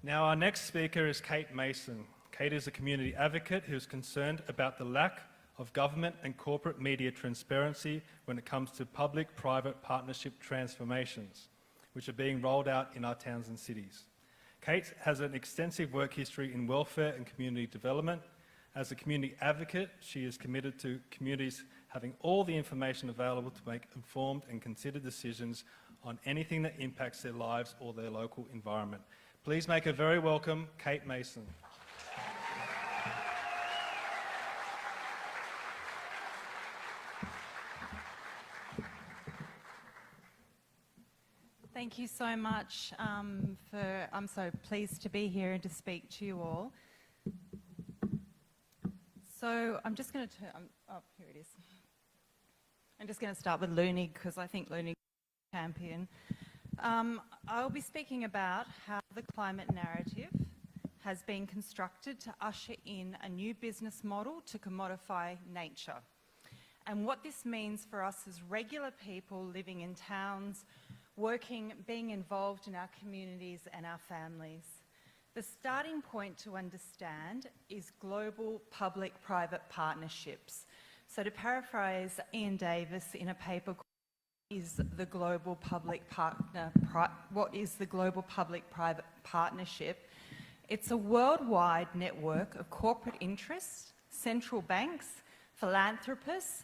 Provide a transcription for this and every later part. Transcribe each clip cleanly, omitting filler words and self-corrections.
Now our next speaker is Kate Mason. Kate is a community advocate who is concerned about the lack of government and corporate media transparency when it comes to public-private partnership transformations, which are being rolled out in our towns and cities. Kate has an extensive work history in welfare and community development. As a community advocate, she is committed to communities having all the information available to make informed and considered decisions on anything that impacts their lives or their local environment. Please make a very welcome Kate Mason. Thank you so much. I'm so pleased to be here and to speak to you all. So I'm just going to turn, here it is. I'm just going to start with Loonie because I think Loonie is a champion. I'll be speaking about how the climate narrative has been constructed to usher in a new business model to commodify nature, and what this means for us as regular people living in towns, working, being involved in our communities and our families. The starting point to understand is global public-private partnerships. So to paraphrase Ian Davis in a paper called What is the Global Public-Private Partnership? It's a worldwide network of corporate interests, central banks, philanthropists,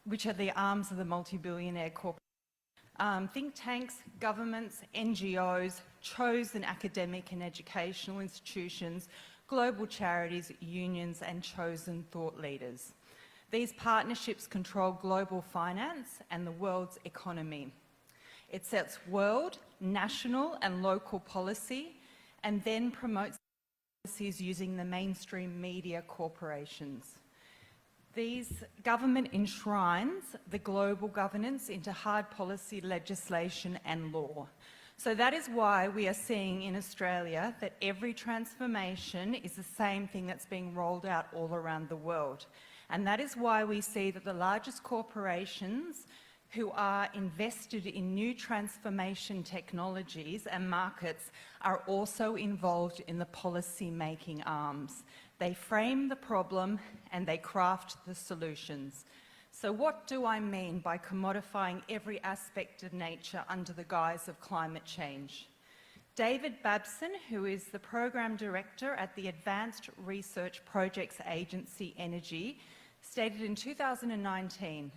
which are the arms of the multi-billionaire corporate think tanks, governments, NGOs, chosen academic and educational institutions, global charities, unions, and chosen thought leaders. These partnerships control global finance and the world's economy. It sets world, national, and local policy, and then promotes policies using the mainstream media corporations. These government enshrines the global governance into hard policy legislation and law. So that is why we are seeing in Australia that every transformation is the same thing that's being rolled out all around the world. And that is why we see that the largest corporations who are invested in new transformation technologies and markets are also involved in the policy-making arms. They frame the problem and they craft the solutions. So what do I mean by commodifying every aspect of nature under the guise of climate change? David Babson, who is the Program Director at the Advanced Research Projects Agency Energy, stated in 2019,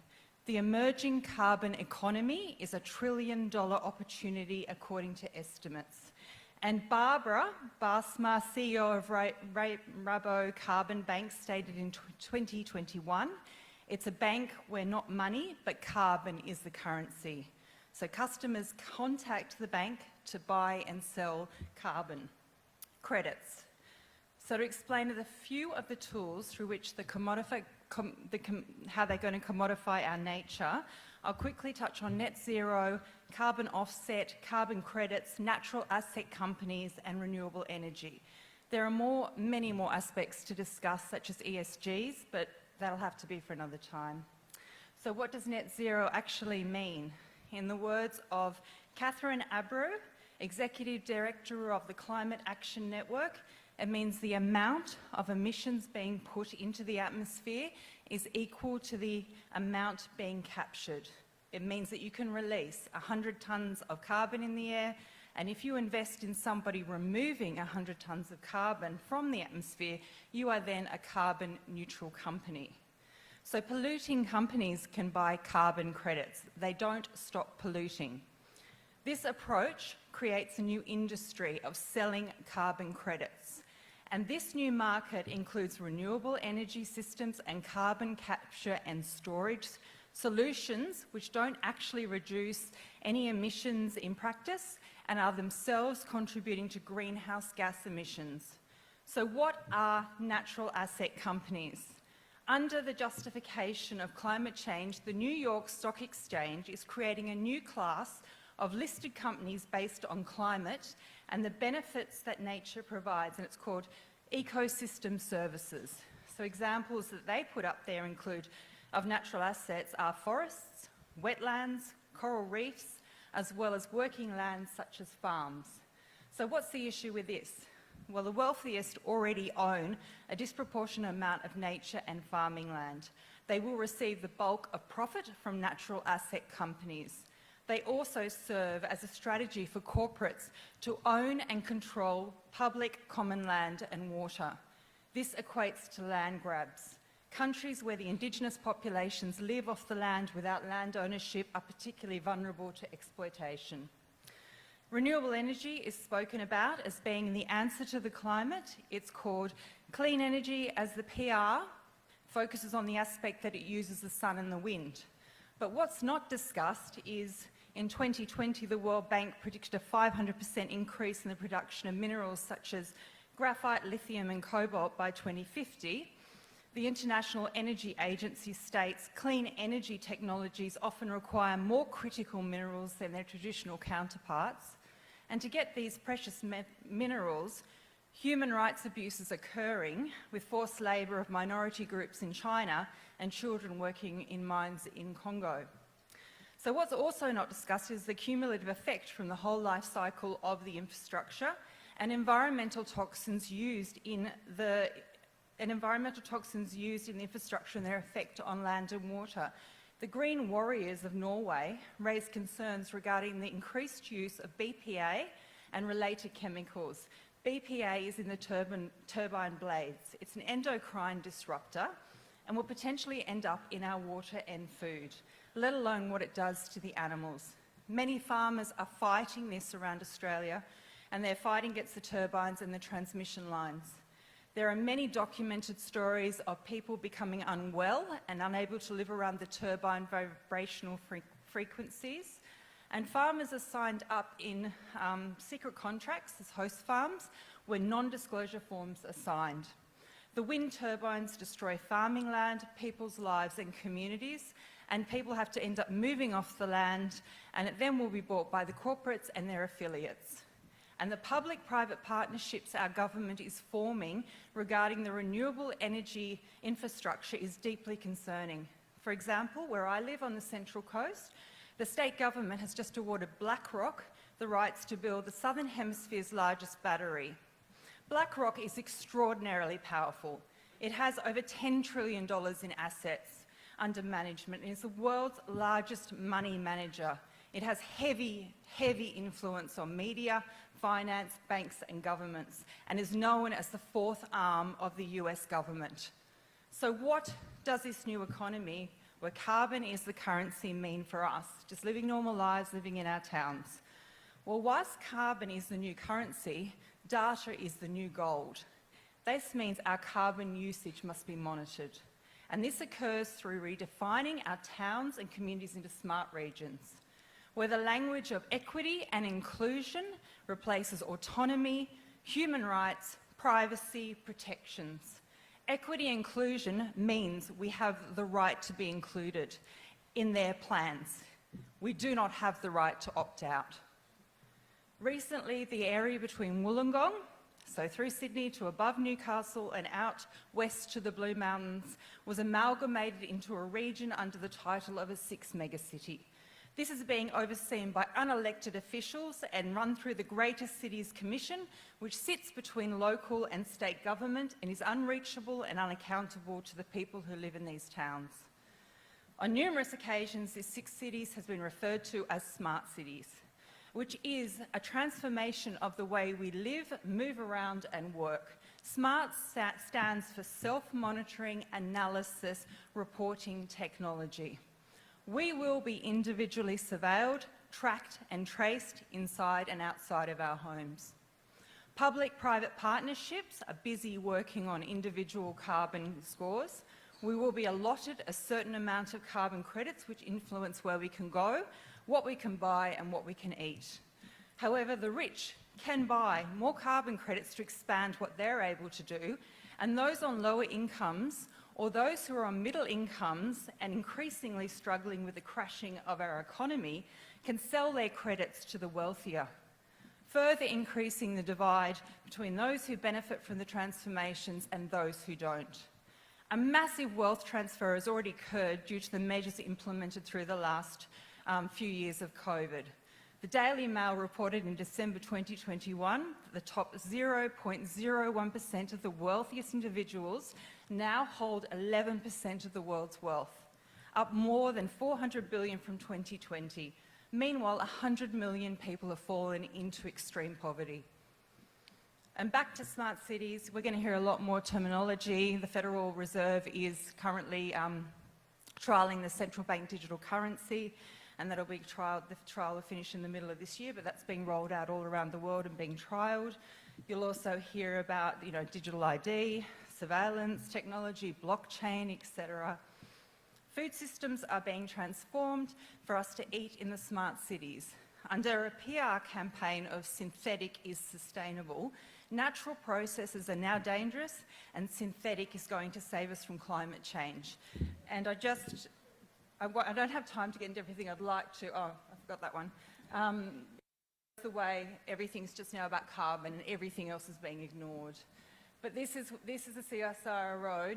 "The emerging carbon economy is a $1 trillion opportunity according to estimates." And Barbara Basma, CEO of Rabo Carbon Bank, stated in 2021, "It's a bank where not money, but carbon is the currency." So customers contact the bank to buy and sell carbon credits. So to explain a few of the tools through which how they're going to commodify our nature, I'll quickly touch on net zero, carbon offset, carbon credits, natural asset companies, and renewable energy. There are many more aspects to discuss, such as ESGs, but that'll have to be for another time. So what does net zero actually mean? In the words of Catherine Abreu, Executive Director of the Climate Action Network, it means the amount of emissions being put into the atmosphere is equal to the amount being captured. It means that you can release 100 tonnes of carbon in the air, and if you invest in somebody removing 100 tonnes of carbon from the atmosphere, you are then a carbon neutral company. So polluting companies can buy carbon credits. They don't stop polluting. This approach creates a new industry of selling carbon credits. And this new market includes renewable energy systems and carbon capture and storage solutions which don't actually reduce any emissions in practice and are themselves contributing to greenhouse gas emissions. So what are natural asset companies? Under the justification of climate change, the New York Stock Exchange is creating a new class of listed companies based on climate and the benefits that nature provides, and it's called ecosystem services. So examples that they put up there of natural assets are forests, wetlands, coral reefs, as well as working lands such as farms. So what's the issue with this? Well, the wealthiest already own a disproportionate amount of nature and farming land. They will receive the bulk of profit from natural asset companies. They also serve as a strategy for corporates to own and control public common land and water. This equates to land grabs. Countries where the indigenous populations live off the land without land ownership are particularly vulnerable to exploitation. Renewable energy is spoken about as being the answer to the climate. It's called clean energy, as the PR focuses on the aspect that it uses the sun and the wind. But what's not discussed is in 2020, the World Bank predicted a 500% increase in the production of minerals such as graphite, lithium and cobalt by 2050. The International Energy Agency states clean energy technologies often require more critical minerals than their traditional counterparts. And to get these precious minerals, human rights abuse is occurring with forced labour of minority groups in China and children working in mines in Congo. So what's also not discussed is the cumulative effect from the whole life cycle of the infrastructure and environmental toxins used in the infrastructure and their effect on land and water. The Green Warriors of Norway raised concerns regarding the increased use of BPA and related chemicals. BPA is in the turbine blades. It's an endocrine disruptor and will potentially end up in our water and food, let alone what it does to the animals. Many farmers are fighting this around Australia, and they're fighting against the turbines and the transmission lines. There are many documented stories of people becoming unwell and unable to live around the turbine vibrational frequencies, and farmers are signed up in secret contracts as host farms where non-disclosure forms are signed. The wind turbines destroy farming land, people's lives and communities, and people have to end up moving off the land, and it then will be bought by the corporates and their affiliates. And the public-private partnerships our government is forming regarding the renewable energy infrastructure is deeply concerning. For example, where I live on the Central Coast, the state government has just awarded BlackRock the rights to build the Southern Hemisphere's largest battery. BlackRock is extraordinarily powerful. It has over $10 trillion in assets under management and is the world's largest money manager. It has heavy influence on media, finance, banks and governments, and is known as the fourth arm of the US government. So what does this new economy, where carbon is the currency, mean for us, just living normal lives, living in our towns? Well, whilst carbon is the new currency, data is the new gold. This means our carbon usage must be monitored. And this occurs through redefining our towns and communities into smart regions, where the language of equity and inclusion replaces autonomy, human rights, privacy, protections. Equity and inclusion means we have the right to be included in their plans. We do not have the right to opt out. Recently, the area between Wollongong, so through Sydney to above Newcastle and out west to the Blue Mountains, was amalgamated into a region under the title of a sixth megacity. This is being overseen by unelected officials and run through the Greater Cities Commission, which sits between local and state government and is unreachable and unaccountable to the people who live in these towns. On numerous occasions, this six cities has been referred to as smart cities, which is a transformation of the way we live, move around and work. SMART stands for self-monitoring, analysis, reporting technology. We will be individually surveilled, tracked and traced inside and outside of our homes. Public-private partnerships are busy working on individual carbon scores. We will be allotted a certain amount of carbon credits which influence where we can go, what we can buy and what we can eat. However, the rich can buy more carbon credits to expand what they're able to do, and those on lower incomes or those who are on middle incomes and increasingly struggling with the crashing of our economy can sell their credits to the wealthier, further increasing the divide between those who benefit from the transformations and those who don't. A massive wealth transfer has already occurred due to the measures implemented through the last few years of COVID. The Daily Mail reported in December 2021 that the top 0.01% of the wealthiest individuals now hold 11% of the world's wealth, up more than 400 billion from 2020. Meanwhile, 100 million people have fallen into extreme poverty. And back to smart cities, we're going to hear a lot more terminology. The Federal Reserve is currently trialling the central bank digital currency, and that'll be trialled. The trial will finish in the middle of this year, but that's being rolled out all around the world and being trialled. You'll also hear about, digital ID, surveillance technology, blockchain, etc. Food systems are being transformed for us to eat in the smart cities. Under a PR campaign of synthetic is sustainable, natural processes are now dangerous and synthetic is going to save us from climate change. And I don't have time to get into everything I'd like to. Oh, I forgot that one. The way everything's just now about carbon and everything else is being ignored. But this is a CSIRO.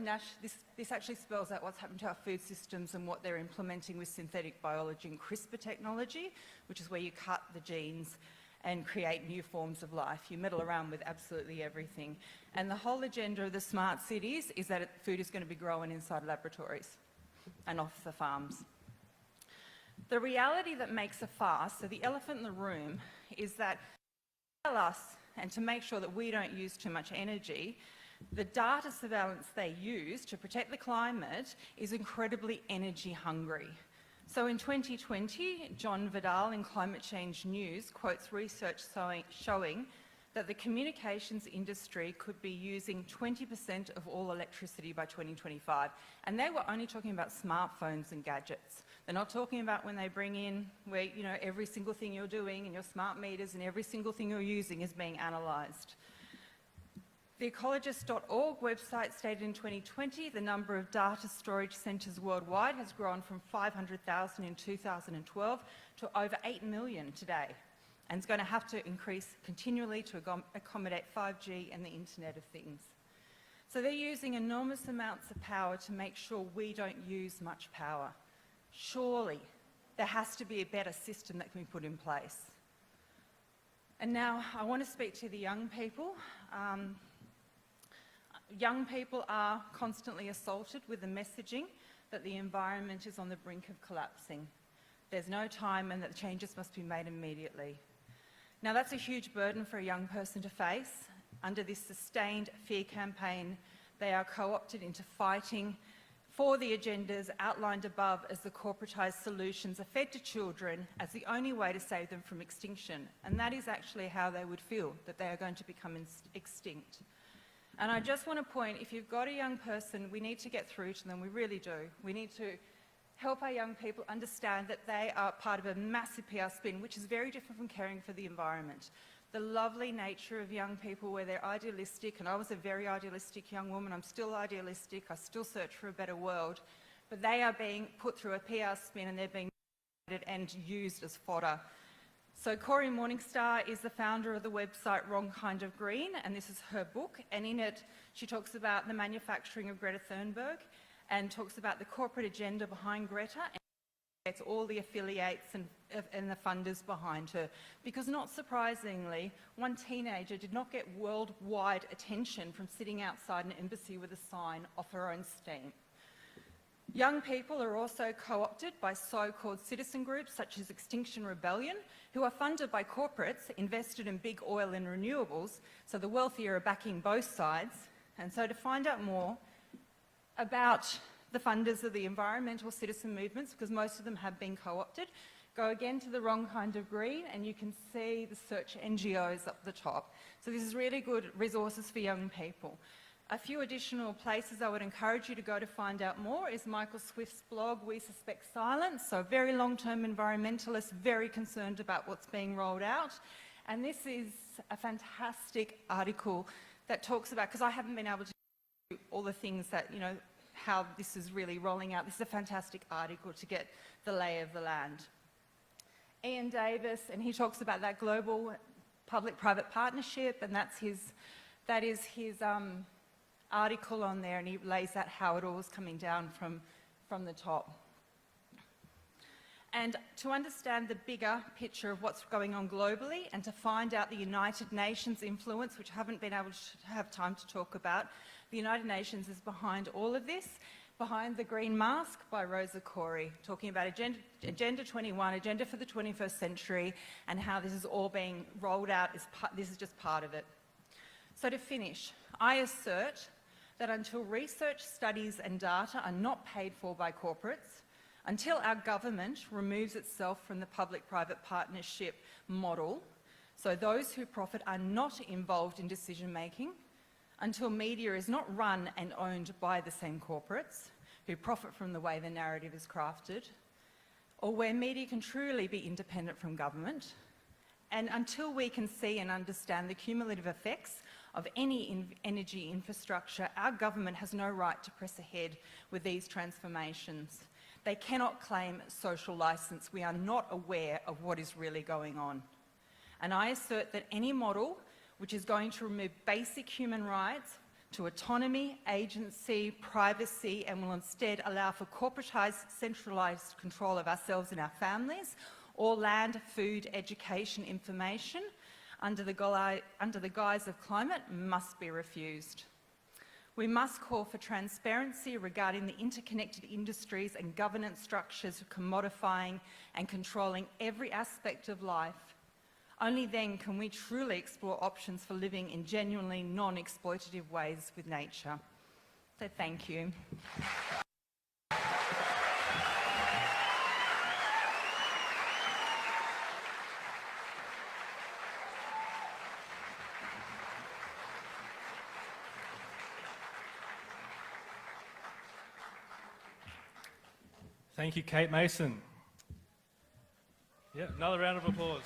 This actually spells out what's happened to our food systems and what they're implementing with synthetic biology and CRISPR technology, which is where you cut the genes and create new forms of life. You meddle around with absolutely everything. And the whole agenda of the smart cities is that food is going to be grown inside laboratories and off the farms. The reality that makes a fuss, so the elephant in the room, is that to tell us and to make sure that we don't use too much energy, the data surveillance they use to protect the climate is incredibly energy hungry. So in 2020, John Vidal in Climate Change News quotes research showing that the communications industry could be using 20% of all electricity by 2025. And they were only talking about smartphones and gadgets. They're not talking about when they bring in where, every single thing you're doing and your smart meters and every single thing you're using is being analysed. The ecologist.org website stated in 2020 the number of data storage centres worldwide has grown from 500,000 in 2012 to over 8 million today. And it's going to have to increase continually to accommodate 5G and the Internet of Things. So they're using enormous amounts of power to make sure we don't use much power. Surely there has to be a better system that can be put in place. And now I want to speak to the young people. Young people are constantly assaulted with the messaging that the environment is on the brink of collapsing. There's no time and that changes must be made immediately. Now that's a huge burden for a young person to face. Under this sustained fear campaign, they are co-opted into fighting for the agendas outlined above as the corporatised solutions are fed to children as the only way to save them from extinction. And that is actually how they would feel, that they are going to become extinct. And I just want to point, if you've got a young person, we need to get through to them, we really do. We need to help our young people understand that they are part of a massive PR spin, which is very different from caring for the environment. The lovely nature of young people where they're idealistic, and I was a very idealistic young woman, I'm still idealistic, I still search for a better world, but they are being put through a PR spin and they're being and used as fodder. So Koire Morningstar is the founder of the website Wrong Kind of Green, and this is her book, and in it she talks about the manufacturing of Greta Thunberg and talks about the corporate agenda behind Greta and gets all the affiliates and the funders behind her. Because not surprisingly, one teenager did not get worldwide attention from sitting outside an embassy with a sign off her own steam. Young people are also co-opted by so-called citizen groups such as Extinction Rebellion, who are funded by corporates invested in big oil and renewables, so the wealthier are backing both sides. And so to find out more about the funders of the environmental citizen movements, because most of them have been co-opted, go again to the Wrong Kind of Green and you can see the search NGOs up the top. So this is really good resources for young people. A few additional places I would encourage you to go to find out more is Michael Swift's blog, We Suspect Silence, so very long-term environmentalist, very concerned about what's being rolled out. And this is a fantastic article that talks about, because I haven't been able to do all the things that, how this is really rolling out. This is a fantastic article to get the lay of the land. Ian Davis, and he talks about that global public-private partnership, and that is his article on there, and he lays out how it all is coming down from the top. And to understand the bigger picture of what's going on globally and to find out the United Nations influence, which I haven't been able to have time to talk about, the United Nations is behind all of this, behind the Green Mask by Rosa, Koire, talking about Agenda 21, Agenda for the 21st Century, and how this is all being rolled out. This is just part of it. So to finish, I assert that until research, studies and data are not paid for by corporates, until our government removes itself from the public-private partnership model, so those who profit are not involved in decision-making, until media is not run and owned by the same corporates who profit from the way the narrative is crafted, or where media can truly be independent from government, and until we can see and understand the cumulative effects of any energy infrastructure, our government has no right to press ahead with these transformations. They cannot claim social licence. We are not aware of what is really going on. And I assert that any model which is going to remove basic human rights to autonomy, agency, privacy, and will instead allow for corporatised, centralised control of ourselves and our families, or land, food, education, information, under the guise of climate, must be refused. We must call for transparency regarding the interconnected industries and governance structures commodifying and controlling every aspect of life. Only then can we truly explore options for living in genuinely non-exploitative ways with nature. So thank you. Thank you, Kate Mason. Yeah, another round of applause.